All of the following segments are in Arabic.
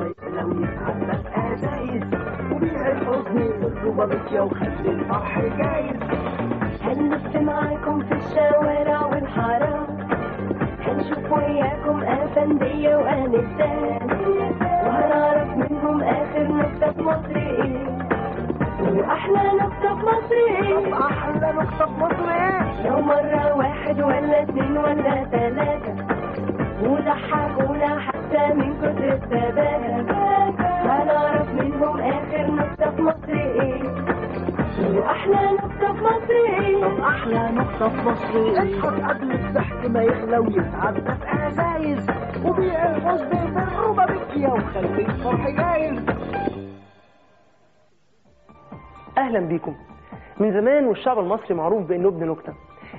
ما لو يتعدى ازايز وبيع الحزن بالربا بكيا وخلي الفرح جايز. هنلف معاكم في الشوارع والحارات، هنشوف وياكم افندية وانسان، وهنعرف منهم اخر نكتة في مصر ايه، واحلى نكتة في مصر ايه. احلى نكتة في مصر ايه؟ لو مرة واحد ولا اتنين ولا تلاتة وضحكونا حتى من كتر الثباتة، هنعرف منهم اخر نكتة في مصر ايه، واحلى نكتة في مصر ايه. احلى نكتة في مصر ايه؟ اضحك قبل الضحك ما يغلى ويتعدى في ازايز وبيع الحزن بالربا بكيا وخلي الفرح جايز. اهلا بيكم. من زمان والشعب المصري معروف بانه ابن نكته.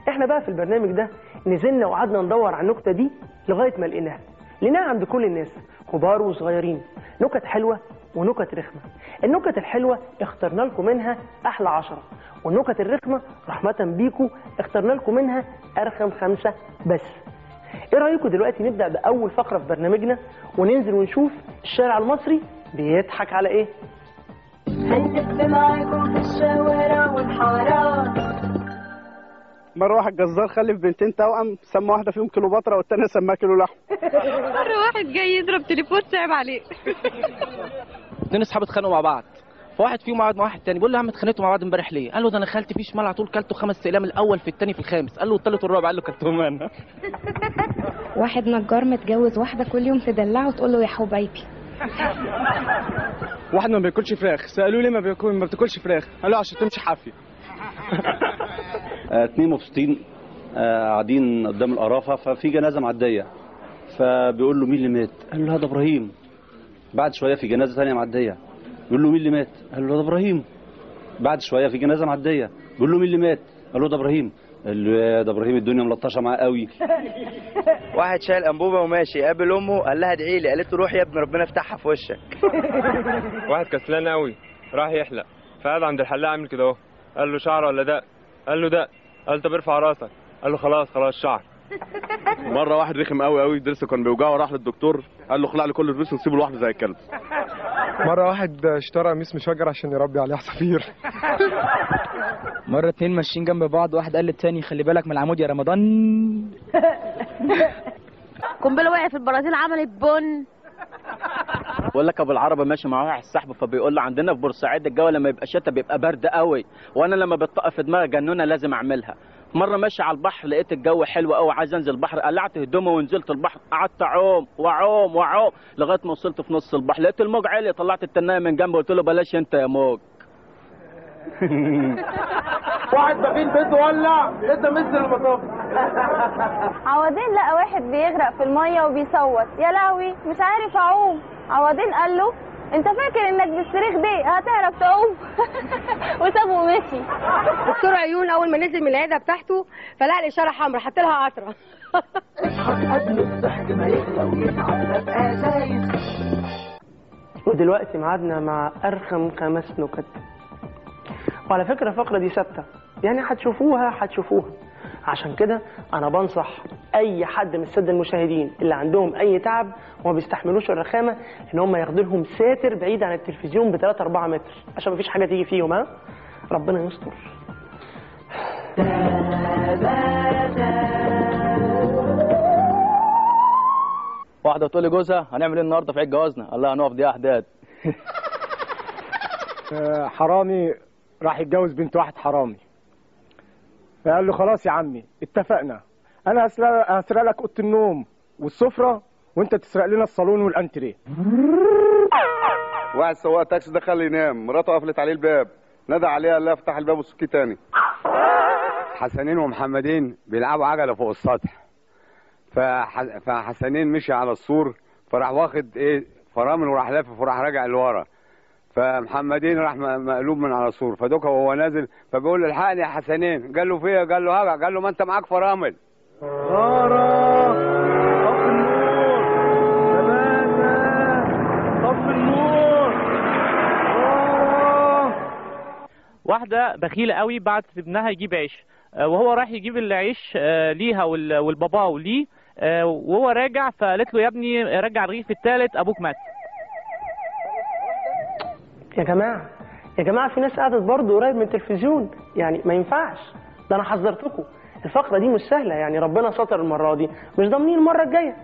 احنا بقى في البرنامج ده نزلنا وقعدنا ندور على النكته دي لغايه ما لقيناها عند كل الناس كبار وصغيرين، نكت حلوه ونكت رخمه. النكت الحلوه اخترنا لكم منها احلى 10، والنكت الرخمه رحمه بيكم اخترنا لكم منها ارخم 5 بس. ايه رايكم دلوقتي نبدا باول فقره في برنامجنا وننزل ونشوف الشارع المصري بيضحك على ايه؟ هنلف معاكم في الشوارع والحارات. مرة واحد جزار خلف بنتين توأم، سمى واحدة فيهم كيلوباترا والتانية سماها كيلو لحم. مرة واحد جاي يضرب تليفون صعب عليه. اتنين اصحاب اتخانقوا مع بعض، فواحد فيهم قعد مع واحد تاني بيقول له يا عم اتخانقتوا مع بعض امبارح ليه؟ قال له ده انا خالتي في شمال على طول كلته 5 اقلام، الاول في التاني في الخامس. قال له والتالت والرابع؟ قال له كلتهم انا. واحد نجار متجوز واحدة كل يوم تدلعه وتقول له يا حبيبي. واحد ما بياكلش فراخ، سألوه ليه ما بتاكلش فراخ؟ قال له عشان تمشي حافية. اتنين مبسوطين قاعدين قدام القرافة، ففي جنازة معدية، فبيقول له مين اللي مات؟ قال له هذا ابراهيم. بعد شوية في جنازة ثانية معدية، بيقول له مين اللي مات؟ قال له ده ابراهيم. بعد شوية في جنازة معدية، بيقول له مين اللي مات؟ قال له ده ابراهيم. قال له يا ده ابراهيم الدنيا ملطشه معاه قوي. واحد شايل انبوبه وماشي، قابل امه قال لها ادعي لي، قالت له روح يا ابني ربنا يفتحها في وشك. واحد كسلان قوي راح يحلق، فقعد عند الحلاق عامل كده اهو، قال له شعر ولا دق؟ قال له دق. قال طب ارفع راسك. قال له خلاص شعر. مره واحد رخم قوي ضرسه كان بيوجعه، راح للدكتور قال له اخلع لي كل الضرس ونسيبه لوحده زي الكلب. مره واحد اشترى قميص مشجر عشان يربي عليه عصافير. مرة 2 ماشيين جنب بعض، واحد قال للتاني خلي بالك من العمود يا رمضان. قنبله وقع في البرازيل عملت بن. بقول لك ابو العربه ماشي مع واحد صاحبه، فبيقول له عندنا في بورسعيد الجو لما يبقى شتا بيبقى برد قوي، وانا لما بتطق في دماغي جنونه لازم اعملها. مره ماشي على البحر لقيت الجو حلو قوي، عايز انزل البحر، قلعت هدومي ونزلت البحر، قعدت اعوم واعوم واعوم لغايه ما وصلت في نص البحر، لقيت الموج عالي، طلعت التنايه من جنبي قلت له بلاش انت يا موج. واحد سفين بيته ولع انت مثل المطاف. عوضين لقى واحد بيغرق في الميه وبيصوت يا لهوي مش عارف اعوم. عوضين قال له انت فاكر انك بالصريخ دي هتعرف تعوم؟ وسابه ومشي. دكتور عيون اول ما نزل من العياده بتاعته فلقى الاشاره حمراء، حط لها عطره. قبل الضحك ما يغلى ويتعدى في ازايز. ودلوقتي ميعادنا مع ارخم 5 نكت. وعلى فكرة الفقرة دي ثابتة، يعني هتشوفوها. عشان كده أنا بنصح أي حد من السادة المشاهدين اللي عندهم أي تعب وما بيستحملوش الرخامة إن هم ياخدوا لهم ساتر بعيد عن التلفزيون ب3-4 متر عشان مفيش حاجة تيجي فيهم. ها ربنا يستر. واحدة تقول لي جوزها هنعمل ايه النهارده في عيد جوازنا؟ قال لها هنقف دي احداد. حرامي راح يتجوز بنت واحد حرامي، فقال له خلاص يا عمي اتفقنا، انا هسرق لك اوضه النوم والسفره وانت تسرق لنا الصالون والانتريه. واحد سواق تاكسي دخل ينام، مراته قفلت عليه الباب، نادى عليها قال لها افتح الباب وسكي تاني. حسنين ومحمدين بيلعبوا عجله فوق السطح، فحسنين مشي على السور فراح واخد فرامل وراح لافف وراح راجع لورا، فمحمدين راح مقلوب من على السور، فدوكا وهو نازل فبيقول له الحقني يا حسنين، قال له فيها؟ قال له هرع، قال له ما انت معاك فرامل. واحدة بخيلة قوي بعتت ابنها يجيب عيش، وهو راح يجيب العيش ليها والبابا ليه، وهو راجع فقالت له يا ابني رجع الرغيف الثالث ابوك مات. يا جماعه في ناس قعدت برضه قريب من التلفزيون، يعني ما ينفعش. ده انا حذرتكم، الفقره دي مش سهله، يعني ربنا ستر المره دي، مش ضامنين المره الجايه.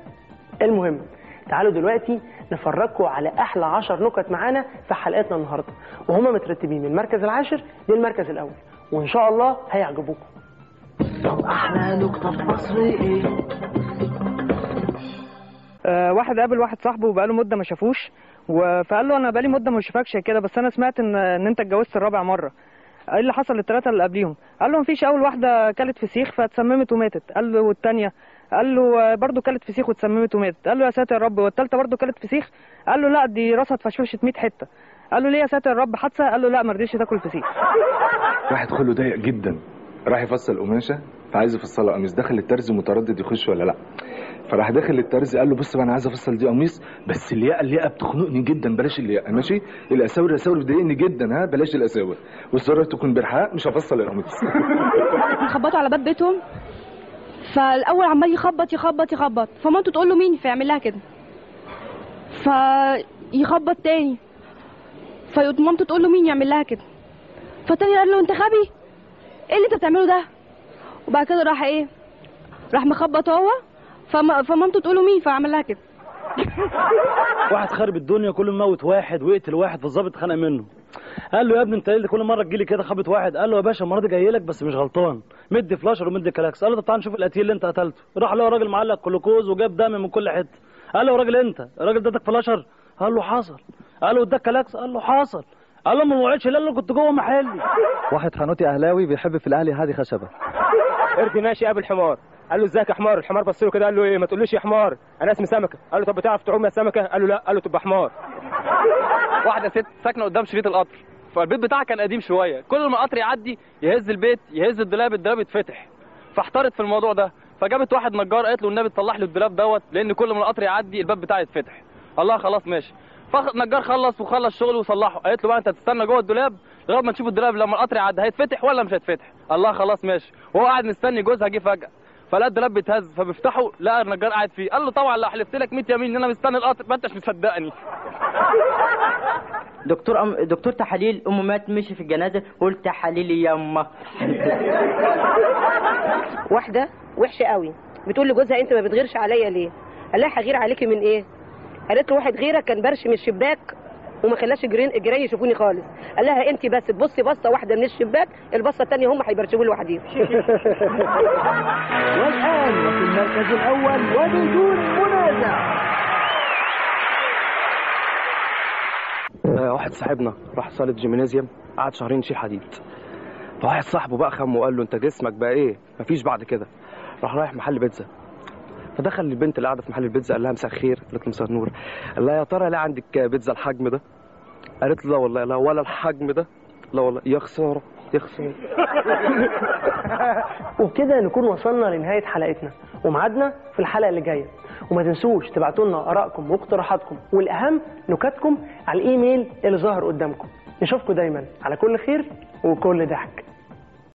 المهم تعالوا دلوقتي نفرجكم على احلى 10 نكت معانا في حلقتنا النهارده، وهما مترتبين من المركز العاشر للمركز الاول، وان شاء الله هيعجبوكم. طب احلى نكته في مصر ايه؟ واحد قابل واحد صاحبه وبقاله مده ما شافوش، فقال له انا بقالي مده ما بشوفكش كده، بس انا سمعت ان انت اتجوزت الرابع مره. ايه اللي حصل للثلاثه اللي قبليهم؟ قال له مفيش، اول واحده كلت فسيخ فاتسممت وماتت. قال له والثانيه؟ قال له برضه كلت فسيخ واتسممت وماتت. قال له يا ساتر يا رب. والثالثه برضه كلت فسيخ؟ قال له لا دي راسها اتفشفشت 100 حته. قال له ليه يا ساتر يا رب، حادثه؟ قال له لا ما رضيش تاكل فسيخ. واحد خلقه ضيق جدا، راح يفصل قماشه فعايز يفصلها قميص، دخل الترز متردد يخش ولا لا، فراح داخل الترز قال له بص بقى انا عايز افصل دي قميص، بس الياقه بتخنقني جدا، بلاش الياقه ماشي، الاساور بتضايقني جدا، ها بلاش الاساور، والزرار تكون برحاء، مش هفصل القميص. خبطوا على باب بيتهم، فالاول عمال يخبط، فمامته تقول له مين، فيعمل لها كده، فيخبط تاني، فمامته تقول له مين، يعمل لها كده، فالتاني قال له انت غبي، ايه اللي انت بتعمله ده؟ وبعد كده راح مخبط هو، فمامته تقول له مين، فعمل لها كده. واحد خارب الدنيا، كل ما موت واحد ويقتل واحد، فالظابط اتخانق منه. قال له يا ابني انت ايه اللي كل مره تجيلي كده خبط واحد؟ قال له يا باشا المره دي جاي لك بس مش غلطان، مدي فلاشر ومدي كلاكس. قال له طب تعال نشوف القتيل اللي انت قتلته. راح له راجل معلق جلوكوز وجاب دم من كل حته. قال له يا راجل انت الراجل ده اداك فلاشر؟ قال له حصل. قال له اداك كلاكس؟ قال له حصل. قال له ما وعدش، قال له كنت جوه محلي. واحد حنوتي اهلاوي بيحب في الاهلي هادي خشبه. قرد ماشي قابل حمار، قال له ازيك يا حمار؟ الحمار بص له كده قال له ايه، ما تقولوش يا حمار انا اسمي سمكه. قال له طب بتعرف تعوم يا سمكه؟ قال له لا. قال له تبقى حمار. واحده ست ساكنه قدام شريط القطر، فالبيت بتاعها كان قديم شويه، كل ما القطر يعدي يهز البيت يهز الدولاب يتفتح، فاحتارت في الموضوع ده، فجابت واحد نجار قالت له النبي تصلح لي الدولاب دوت، لان كل ما القطر يعدي الباب بتاعي يتفتح. الله خلاص ماشي. فالنجار خلص شغله وصلحه. قالت له بقى انت تستنى جوه الدولاب لغايه ما تشوف الدولاب لما القطر يعدي هيتفتح ولا مش هيتفتح. الله خلاص ماشي. وهو قاعد مستني، جوزها جه فجاه فلقى الدولاب بيتهز، فبيفتحه لقى النجار قاعد فيه. قال له طبعا لا، حلفت لك 100 يمين ان انا مستني القطر، ما انتش مصدقني. دكتور تحاليل مات مشي في الجنازه، قلت تحاليلي يما. واحده وحشه قوي بتقول لجوزها انت ما بتغيرش عليا ليه؟ قال لها هغير عليكي من ايه؟ قالت له واحد غيرك كان برش من الشباك وما خلاش الجيران يشوفوني خالص. قال لها انت بس تبصي بصه واحده من الشباك، البصه الثانيه هم هيبرشموا لوحديهم. والان وفي المركز الاول وبدون منازع واحد صاحبنا راح صاله جيمنازيوم، قعد شهرين يشيل حديد، فواحد صاحبه بقى خمه وقال له انت جسمك بقى ايه، مفيش بعد كده. راح رايح محل بيتزا، فدخل البنت اللي قاعده في محل البيتزا قال لها مساء الخير. قالت له مساء النور. قال لها يا ترى لا عندك بيتزا الحجم ده؟ قالت له لا والله. لا ولا الحجم ده؟ لا والله. يا خساره يا خساره. وبكده نكون وصلنا لنهايه حلقتنا، وميعادنا في الحلقه اللي جايه. وما تنسوش تبعتوا لنا ارائكم واقتراحاتكم، والاهم نكاتكم على الايميل اللي ظاهر قدامكم. نشوفكم دايما على كل خير وكل ضحك.